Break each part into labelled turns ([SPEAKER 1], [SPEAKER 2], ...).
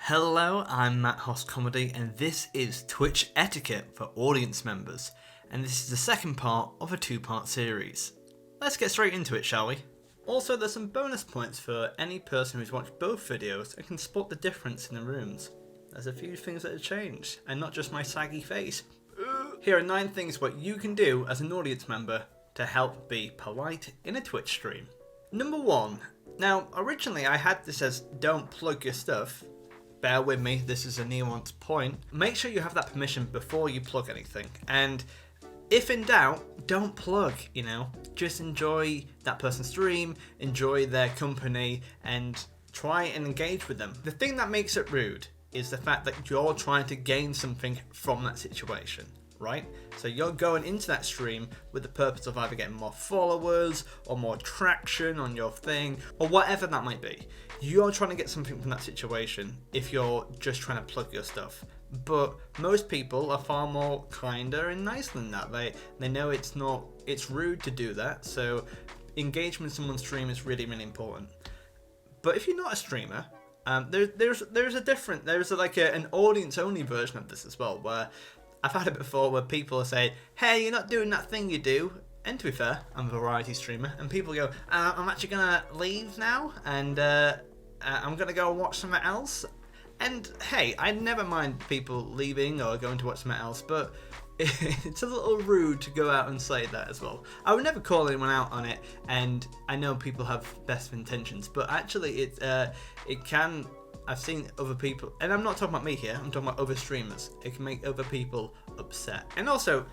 [SPEAKER 1] Hello, I'm Matt Hoss Comedy, and this is Twitch Etiquette for audience members, and this is the second part of a two-part series. Let's get straight into it, shall we? Also, there's some bonus points for any person who's watched both videos and can spot the difference in the rooms. There's a few things that have changed, and not just my saggy face. Here are 9 things what you can do as an audience member to help be polite in a Twitch stream. Number 1. Now, originally I had this as don't plug your stuff. Bear with me, this is a nuanced point. Make sure you have that permission before you plug anything. And if in doubt, don't plug, Just enjoy that person's stream, enjoy their company, and try and engage with them. The thing that makes it rude is the fact that you're trying to gain something from that situation, right? So you're going into that stream with the purpose of either getting more followers or more traction on your thing or whatever that might be. You're trying to get something from that situation if you're just trying to plug your stuff. But most people are far more kinder and nicer than that. They know it's rude to do that. So engagement in someone's stream is really, really important. But if you're not a streamer, there's an audience only version of this as well, where I've had it before where people say, hey, you're not doing that thing you do. And to be fair, I'm a variety streamer, and people go, I'm actually gonna leave now, and I'm gonna go and watch something else. And hey, I never mind people leaving or going to watch something else, but it's a little rude to go out and say that as well. I would never call anyone out on it, and I know people have best of intentions, but actually it can. I've seen other people, and I'm not talking about me here, I'm talking about other streamers. It can make other people upset. And also,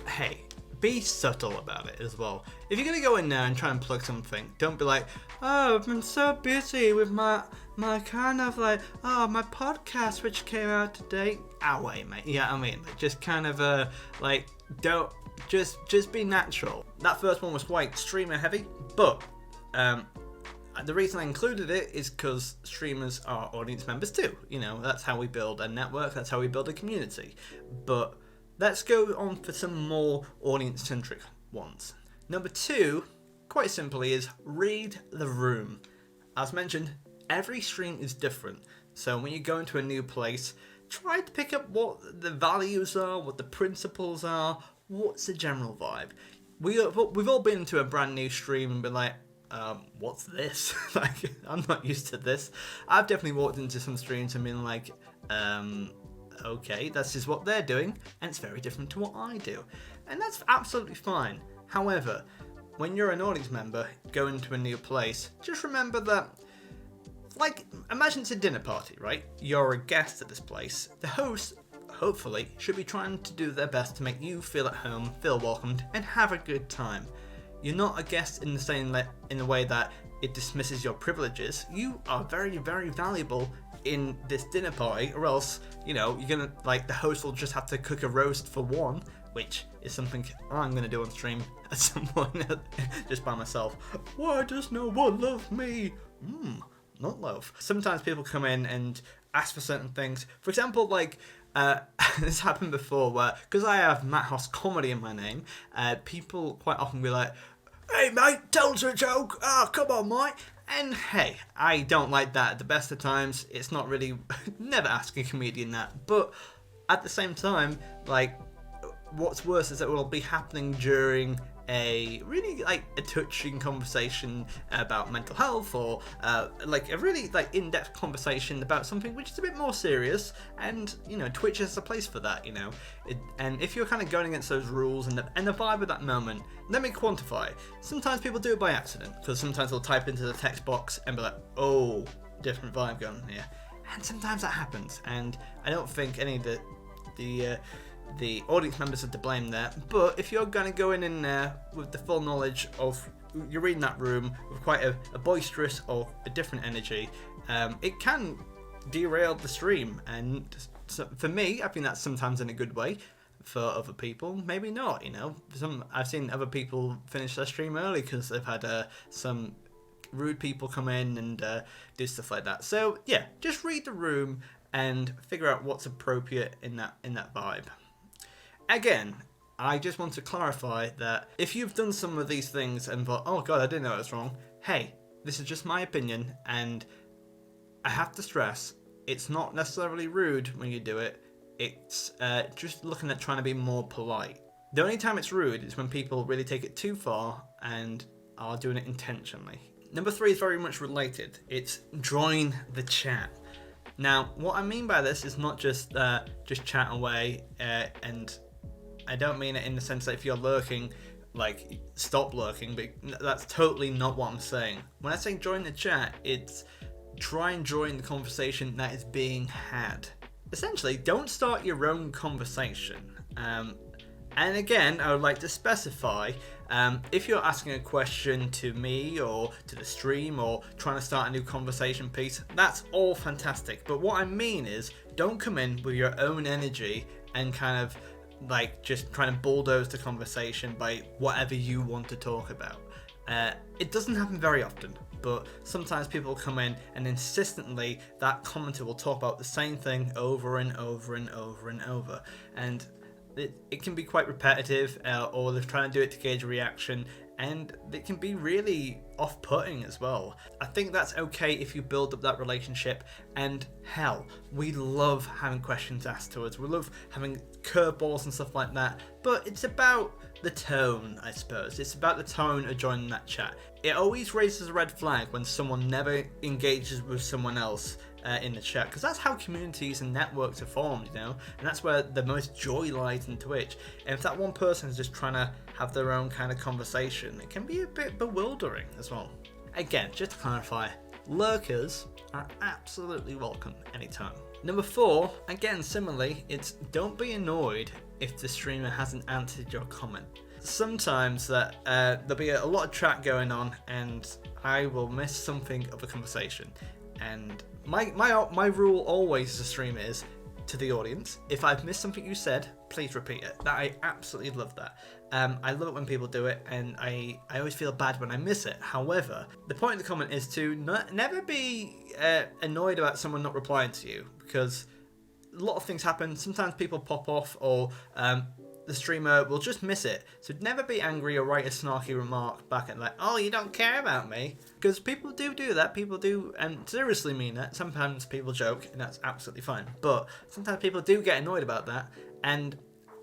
[SPEAKER 1] hey, be subtle about it as well. If you're going to go in there and try and plug something, don't be like, oh, I've been so busy with my kind of like, oh, my podcast which came out today. Wait, mate. Yeah, I mean, just kind of don't, just be natural. That first one was quite streamer heavy, but the reason I included it is because streamers are audience members too. That's how we build a network, that's how we build a community. But let's go on for some more audience-centric ones. Number 2, quite simply, is read the room. As mentioned, every stream is different. So when you go into a new place, try to pick up what the values are, what the principles are, what's the general vibe. We've all been to a brand new stream and been like, what's this? I'm not used to this. I've definitely walked into some streams and been like, okay, this is what they're doing, and it's very different to what I do. And that's absolutely fine. However, when you're an audience member going to a new place, just remember that, imagine it's a dinner party, right? You're a guest at this place. The host, hopefully, should be trying to do their best to make you feel at home, feel welcomed, and have a good time. You're not a guest in the way that it dismisses your privileges. You are very, very valuable in this dinner party, or else, you're gonna, the host will just have to cook a roast for one, which is something I'm gonna do on stream at some point, just by myself. Why does no one love me? Not love. Sometimes people come in and ask for certain things. For example, this happened before where, because I have Matt Hoss Comedy in my name, people quite often be like, hey mate, tell us a joke, come on mate. And hey, I don't like that at the best of times. It's not really, never ask a comedian that. But at the same time, what's worse is that it will be happening during a really a touching conversation about mental health, or a really in-depth conversation about something which is a bit more serious, and Twitch is a place for that. And if you're kind of going against those rules and the vibe of that moment, let me quantify. Sometimes people do it by accident, because sometimes they'll type into the text box and be like, oh, different vibe going here, and sometimes that happens, and I don't think any of the audience members are to blame there. But if you're going to go in there with the full knowledge of you're reading that room with quite a boisterous or a different energy, it can derail the stream. And so for me, I think that's sometimes in a good way. For other people, maybe not. I've seen other people finish their stream early because they've had some rude people come in and do stuff like that. So yeah, just read the room and figure out what's appropriate in that vibe. Again, I just want to clarify that if you've done some of these things and thought, oh god, I didn't know it was wrong, hey, this is just my opinion, and I have to stress, it's not necessarily rude when you do it. It's just looking at trying to be more polite. The only time it's rude is when people really take it too far and are doing it intentionally. Number 3 is very much related. It's join the chat. Now, what I mean by this is not just chat away, and I don't mean it in the sense that if you're lurking, like, stop lurking, but that's totally not what I'm saying. When I say join the chat, it's try and join the conversation that is being had. Essentially, don't start your own conversation. And again, I would like to specify, if you're asking a question to me or to the stream or trying to start a new conversation piece, that's all fantastic. But what I mean is, don't come in with your own energy and kind of like just trying to bulldoze the conversation by whatever you want to talk about. It doesn't happen very often, but sometimes people come in and insistently that commenter will talk about the same thing over and over and over and over. And it can be quite repetitive, or they're trying to do it to gauge a reaction, and it can be really off-putting as well. I think that's okay if you build up that relationship, and hell, we love having questions asked to us. We love having curveballs and stuff like that, but it's about the tone, I suppose. It's about the tone of joining that chat. It always raises a red flag when someone never engages with someone else in the chat, because that's how communities and networks are formed, you know, and that's where the most joy lies in Twitch. And if that one person is just trying to have their own kind of conversation, it can be a bit bewildering as well. Again, just to clarify, lurkers are absolutely welcome anytime. Number 4, again similarly, it's don't be annoyed if the streamer hasn't answered your comment. Sometimes that there'll be a lot of chat going on and I will miss something of a conversation, and my rule always as a streamer is to the audience, if I've missed something you said, please repeat it. That I absolutely love that. I love it when people do it, and I always feel bad when I miss it. However, the point of the comment is to never be annoyed about someone not replying to you, because a lot of things happen. Sometimes people pop off, or the streamer will just miss it. So never be angry or write a snarky remark back at like, oh, you don't care about me. Because people do that. People do and seriously mean that. Sometimes people joke, and that's absolutely fine. But sometimes people do get annoyed about that. And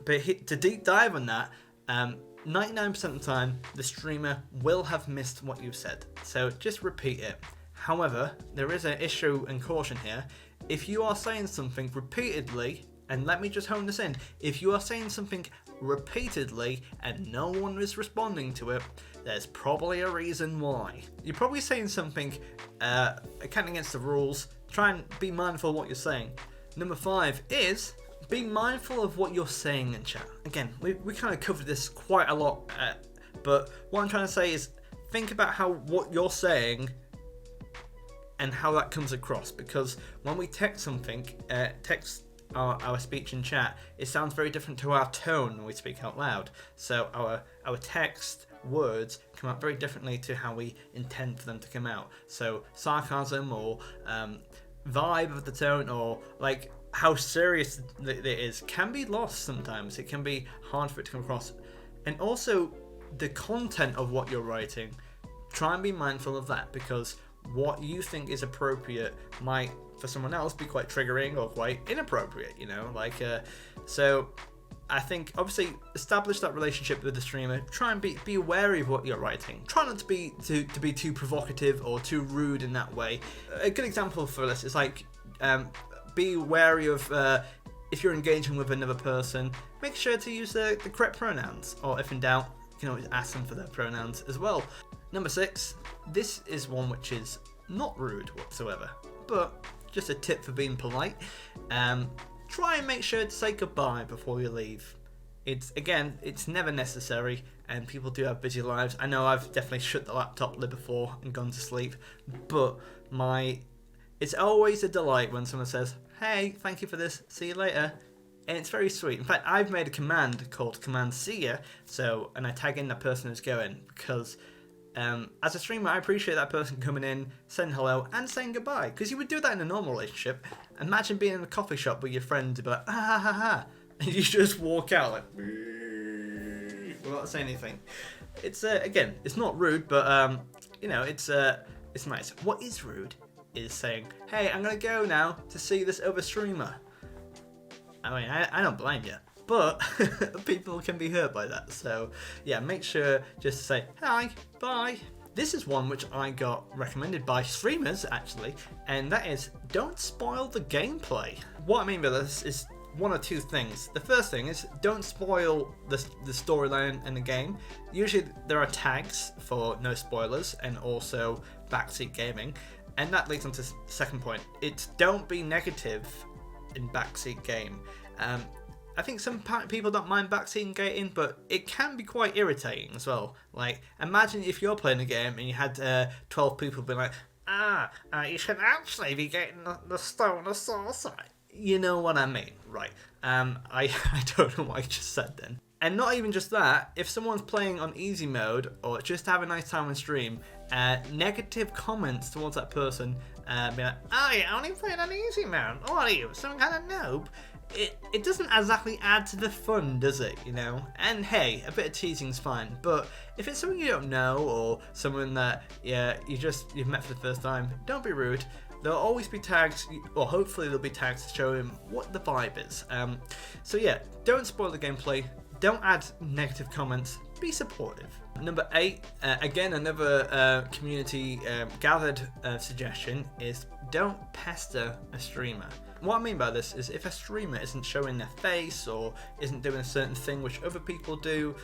[SPEAKER 1] to deep dive on that, 99% of the time, the streamer will have missed what you've said. So just repeat it. However, there is an issue and caution here. If you are saying something repeatedly, and let me just hone this in, if you are saying something repeatedly and no one is responding to it, there's probably a reason why. You're probably saying something kind of against the rules. Try and be mindful of what you're saying. Number 5 is be mindful of what you're saying in chat. Again, we kind of covered this quite a lot, but what I'm trying to say is think about what you're saying and how that comes across, because when we text something, our speech in chat, it sounds very different to our tone when we speak out loud. So our text words come out very differently to how we intend for them to come out. So sarcasm or vibe of the tone, or like how serious it is, can be lost sometimes. It can be hard for it to come across. And also the content of what you're writing, try and be mindful of that, because what you think is appropriate might for someone else be quite triggering or quite inappropriate, you know, like so I think obviously establish that relationship with the streamer. Try and be wary of what you're writing. Try not to be too provocative or too rude in that way. A good example for this is like be wary of if you're engaging with another person, make sure to use the correct pronouns, or if in doubt, you can always ask them for their pronouns as well. Number 6, this is one which is not rude whatsoever, but just a tip for being polite. Try and make sure to say goodbye before you leave. It's never necessary, and people do have busy lives. I know I've definitely shut the laptop lid before and gone to sleep, but it's always a delight when someone says, hey, thank you for this, see you later. And it's very sweet. In fact, I've made a command called command see ya, and I tag in the person who's going, because as a streamer, I appreciate that person coming in, saying hello, and saying goodbye. Because you would do that in a normal relationship. Imagine being in a coffee shop with your friends and be like, ah, ha, ha, ha. And you just walk out like, without saying anything. It's, again, it's not rude, but, you know, it's nice. What is rude is saying, hey, I'm going to go now to see this other streamer. I mean, I don't blame you, but people can be hurt by that. So yeah, make sure just to say, hi, bye. This is one which I got recommended by streamers actually, and that is don't spoil the gameplay. What I mean by this is one or two things. The first thing is don't spoil the storyline in the game. Usually there are tags for no spoilers and also backseat gaming, and that leads on to the second point. It's don't be negative in backseat game. I think some people don't mind backseat gating, but it can be quite irritating as well. Like, imagine if you're playing a game and you had 12 people being like, you should actually be getting the stone or saucer. You know what I mean, right? I don't know what I just said then. And not even just that, if someone's playing on easy mode or just have a nice time on stream, negative comments towards that person, be like, you only playing on easy mode, what are you, some kind of noob? It doesn't exactly add to the fun, does it, you know? And hey, a bit of teasing's fine, but if it's someone you don't know or someone that you've met for the first time, don't be rude. There'll always be tags, or hopefully there'll be tags to show him what the vibe is. So yeah, don't spoil the gameplay, don't add negative comments, be supportive. Number 8, again another community gathered suggestion is don't pester a streamer. What I mean by this is if a streamer isn't showing their face or isn't doing a certain thing which other people do,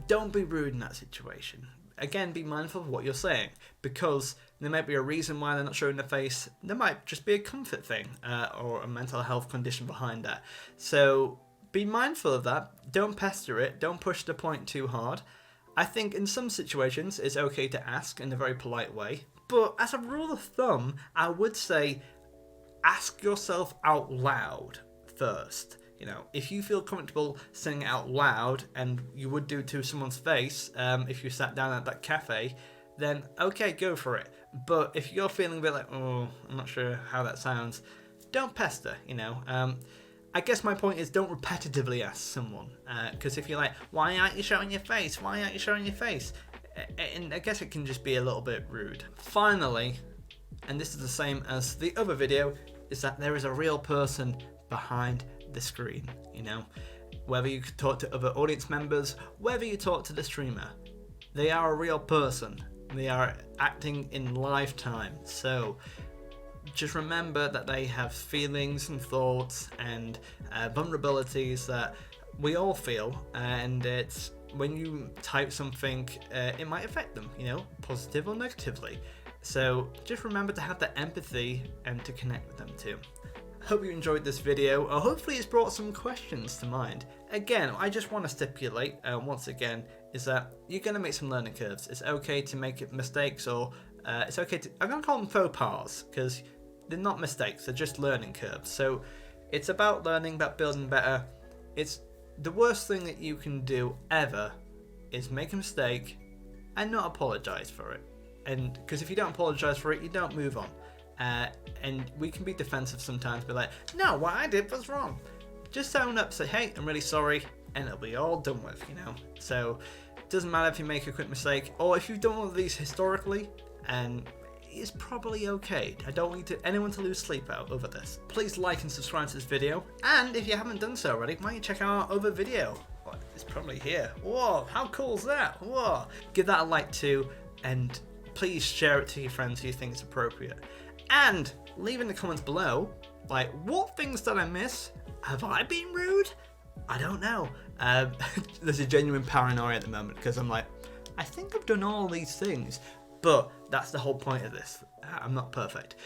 [SPEAKER 1] don't be rude in that situation. Again, be mindful of what you're saying, because there might be a reason why they're not showing their face. There might just be a comfort thing or a mental health condition behind that. So be mindful of that. Don't pester it. Don't push the point too hard. I think in some situations it's okay to ask in a very polite way, but as a rule of thumb, I would say ask yourself out loud first. You know, if you feel comfortable saying it out loud, and you would do to someone's face if you sat down at that cafe, then okay, go for it. But if you're feeling a bit like, oh, I'm not sure how that sounds, don't pester, you know. I guess my point is don't repetitively ask someone, because if you're like, why aren't you showing your face? Why aren't you showing your face? And I guess it can just be a little bit rude. Finally, and this is the same as the other video, is that there is a real person behind the screen, you know. Whether you talk to other audience members, whether you talk to the streamer, they are a real person. They are acting in lifetime. So just remember that they have feelings and thoughts and vulnerabilities that we all feel, and it's when you type something, it might affect them, you know, positive or negatively. So just remember to have that empathy and to connect with them too. Hope you enjoyed this video, or hopefully it's brought some questions to mind. Again, I just want to stipulate, once again, is that you're going to make some learning curves. It's okay to make mistakes, or it's okay to, I'm going to call them faux pas, because they're not mistakes, they're just learning curves. So it's about learning, about building better. It's the worst thing that you can do ever is make a mistake and not apologize for it. And because if you don't apologize for it, you don't move on. And we can be defensive sometimes, be like, no, what I did was wrong. Just own up, say, hey, I'm really sorry, and it'll be all done with, you know. So it doesn't matter if you make a quick mistake, or if you've done all of these historically, and it's probably okay. I don't want anyone to lose sleep out over this. Please like and subscribe to this video, and if you haven't done so already, why don't you check out our other video? Oh, it's probably here. Whoa, how cool is that? Whoa. Give that a like too, and please share it to your friends who you think is appropriate. And leave in the comments below, like, what things did I miss? Have I been rude? I don't know. There's a genuine paranoia at the moment, because I'm like, I think I've done all these things. But that's the whole point of this. I'm not perfect.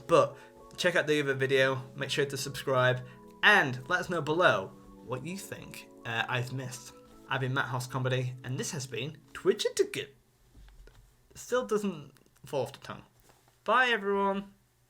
[SPEAKER 1] But check out the other video, make sure to subscribe, and let us know below what you think I've missed. I've been Matt Hoss Comedy, and this has been Twitch Etiquette. Still doesn't fall off the tongue. Bye everyone.